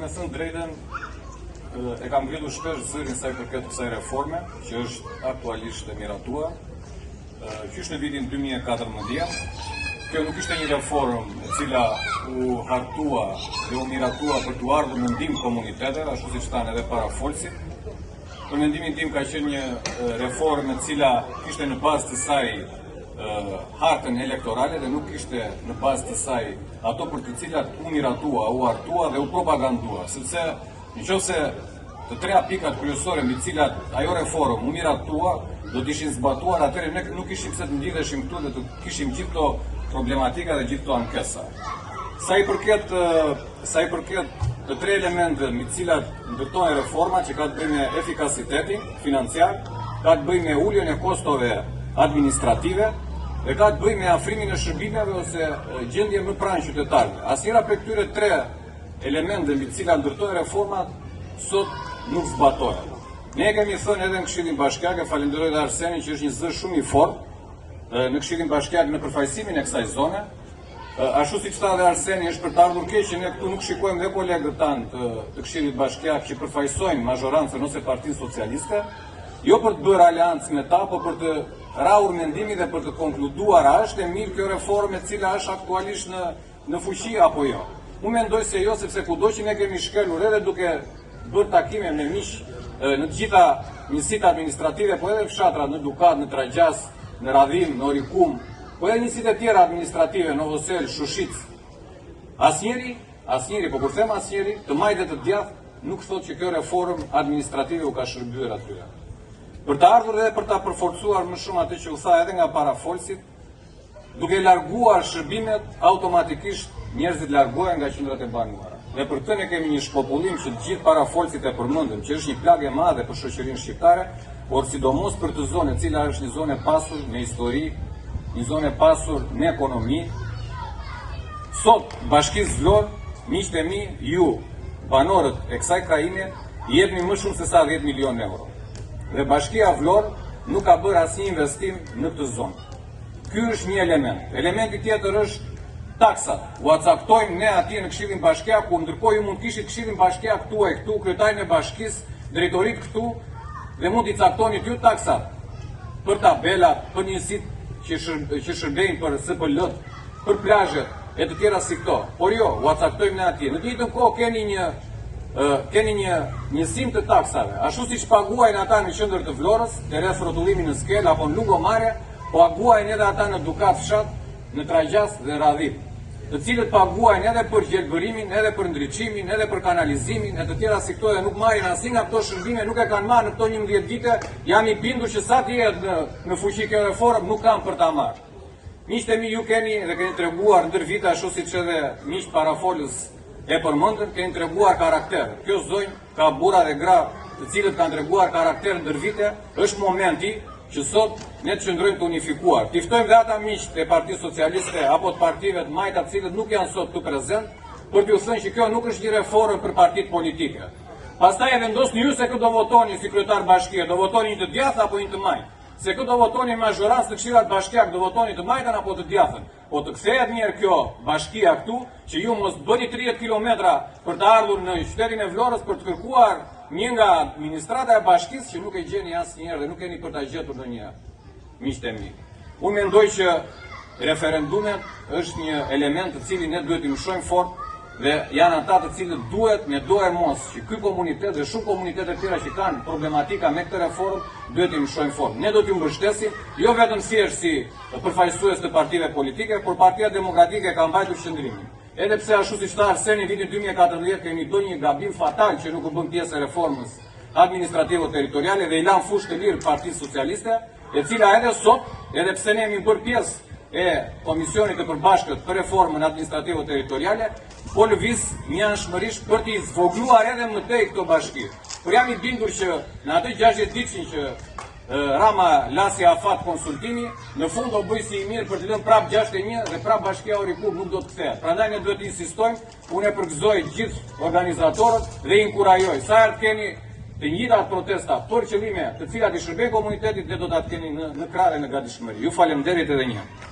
me thënë drejtën, e kam ngritur shpesh zërin sa i përket kësaj reforme, që është aktualisht e miratuar. Qysh në vitin 2014, kjo nuk ishte një reformë e cila u hartua dhe u miratua për t'u ardhur në ndihmë komuniteteve, ashtu siç thanë edhe parafolësit. Për mendimin tim ka qenë një reformë e cila kishte në bazë të saj hartën elektorale dhe nuk ishte në bazë të saj ato për të cilat u miratua, u hartua dhe u propagandua, sepse nëse të treja pikat kryesore mbi të cilat ajo reformë u miratua do të ishin zbatuar, atëherë ne nuk kishim pse të ndiheshim këtu dhe të kishim gjithë këto problematika dhe gjithë këto ankesa. Sa i përket të tre elementeve mbi të cilat ndërtohen reforma, që ka të bëjë me efikasitetin financiar, ka të bëjë me uljen e kostove administrative dhe ka të bëjë me afrimin e shërbimeve ose gjendje më pranë qytetarëve. Asnjëra prej këtyre tre elementeve mbi të cilat ndërtohen reformat sot nuk zbatohen. Ne kemi thënë edhe në Këshillin Bashkiak, e falenderoj dhe Arsenin që është një zë shumë i fortë në Këshillin Bashkiak në përfaqësimin e kësaj zone. Ashtu siç tha dhe Arseni, është për të ardhur keq që ne këtu nuk shikojmë dhe kolegët tanë të Këshillit Bashkiak që përfaqësojnë mazhorancën ose Partinë Socialiste, jo për të bërë aleancë me ta, por për të rrahur mendimin dhe për të konkluduar a është e mirë kjo reformë e cila është aktualisht në fuqi apo jo. Unë mendoj se jo, sepse kudo që ne kemi shkelur edhe duke bërë takime me miq në të gjitha njësitë administrative, po edhe fshatrat në Dukat, në Tragjas, në Radhim, në Orikum, po edhe njësitë e tjera administrative, në Novosel, Shushit. Asnjëri, po kur them asnjëri, të majtë dhe të djathtë nuk thotë që kjo reformë administrative u ka shërbyer atyre. Për të ardhur dhe për ta përforcuar më shumë atë që u tha edhe nga parafolësit, duke larguar shërbimet, automatikisht njerëzit largohen nga qendrat e banuara. Dhe për këtë ne kemi një shpopullim që të gjithë parafolësit e përmendën, që është një plagë e madhe për shoqërinë shqiptare, por sidomos për të zonë e cila është një zonë e pasur me histori, një zonë e pasur me ekonomi. Sot Bashkisë Vlorë, miqtë e mi, ju, banorët e kësaj krajine, i jepni më shumë se sa 10 milion euro. Dhe Bashkia Vlorë nuk ka bërë asnjë investim në këtë zonë. Ky është një element. Elementi tjetër është taksat. U acaktojmë ne atje në Këshillin Bashkiak, ku ndërkohë ju mund kishit Këshillin Bashkiak këtu e këtu, kryetarin e bashkisë, drejtoritë këtu, dhe mund t'i caktoni ju taksat për tabelat, për njësitë që shërbejnë për SPL-t, për plazhet e të tjera si këto. Por jo, u acaktojmë ne atje. Në të njëjtën kohë keni një njësim të taksave, ashtu siç paguajnë ata në qendër të Vlorës, te rreth rrotullimit në Skel apo në Lungomare, paguajnë edhe ata në Dukat fshat, në Tragjas dhe Radhim, të cilët paguajnë edhe për gjelbërimin, edhe për ndriçimin, edhe për kanalizimin, e të tjera si këto, dhe nuk marrin asnjë nga këto shërbime, nuk e kanë marrë në këto 11 vite, jam i bindur që sa të jetë në fuqi kjo reformë, nuk kanë për ta marrë. Miqtë e mi, ju keni dhe keni treguar ndër vite, ashtu siç edhe miqtë parafolës e përmendën, keni treguar karakter. Kjo zonjë ka burra dhe gra, të cilët kanë treguar karakter ndër vite, është momenti që sot ne të qëndrojmë të unifikuar. T'i ftojmë dhe ata miqtë e Partisë Socialiste apo të partive të majta të cilët nuk janë sot këtu prezent, për t'ju thënë që kjo nuk është një reformë për partitë politike. Pastaj e vendosni ju se kë do votoni si kryetar bashkie, do votoni një të djathtë apo një të majtë. Se kë do votoni mazhorancë të Këshillat Bashkiak, do votoni të majtën apo të djathtën. Po të kthehet mirë kjo bashkia këtu, që ju mos bëni 30 kilometra për të ardhur në qytetin e Vlorës për të kërkuar një nga administrata e bashkisë që nuk e gjeni asnjëherë dhe nuk keni për ta gjetur ndonjëherë. Miqtë e mi, unë mendoj që referendumet është një element të cilin ne duhet t'i mshojmë fort dhe janë ata të cilët duhet me do e mos që ky komunitet dhe shumë komunitete tjera që kanë problematika me këtë reformë duhet t'i mshojmë fort. Ne do t'ju mbështesim, jo vetëm thjesht si përfaqësues të partive politike, por Partia Demokratike ka mbajtur qëndrimin. Edhe pse ashtu siç tha Arseni, vitin 2014 kemi bërë një gabim fatal që nuk u bën pjesë e reformës administrativo-territoriale dhe i lan fushë të lirë Partisë Socialiste, e cila edhe sot, edhe pse ne jemi bërë pjesë e Komisionit të Përbashkët për reformën administrativo-territoriale, po lëviz mjanshmërisht për t'i zvogluar edhe më tej këto bashki. Por jam i bindur që në atë 60 ditësh që Rama lasi afat konsultimi, në fund do bëj si i mirë për të lënë prap 61 dhe prap Bashkia Orikum nuk do të kthehet. Prandaj ne duhet të insistojmë, unë e përgëzoj gjithë organizatorët dhe i inkurajoj. Sa herë keni të njëjta protesta për qëllime të cilat i shërbejnë komunitetit, dhe do ta keni në krah dhe në gatishmëri. Ju faleminderit edhe një herë.